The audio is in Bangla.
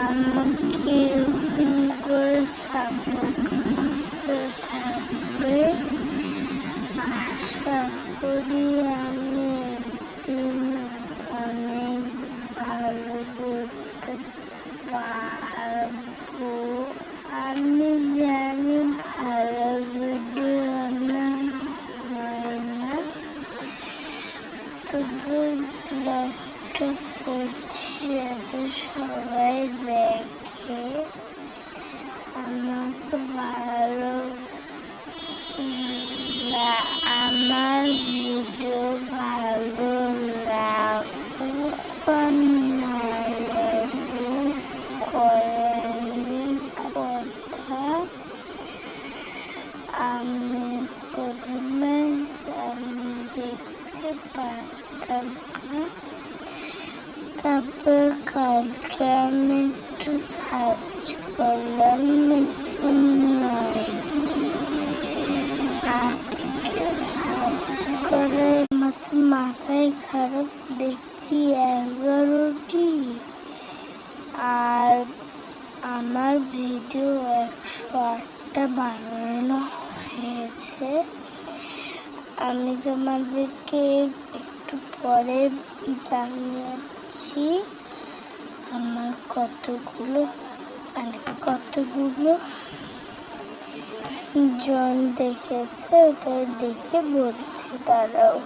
আমাকে এরকম করে সাপোর্ট করতে থাকবে। আশা করি আমি একদিন অনেক ভালো করতে পারবো। আমি জানি ভালো ভিডিও আমার হয় না, তবু ব্লগটা করছি যাতে সবাই দেখে, আমাকে ভালো আমার ভিডিও ভালো লাগুক আর না লাগুক করার কথা। আমি প্রথমে দেখতে পারতাম না, তারপর কালকে আমি একটু সার্চ করলাম আজকে সার্চ করে মাথায় খারাপ, দেখছি 11টি, আর আমার ভিডিও 108টা বানানো হয়েছে। আমি তোমাদেরকে একটু পরে জানাচ্ছি আমার কতগুলো জন দেখেছে, ওটা দেখে বলছি, দাঁড়াও।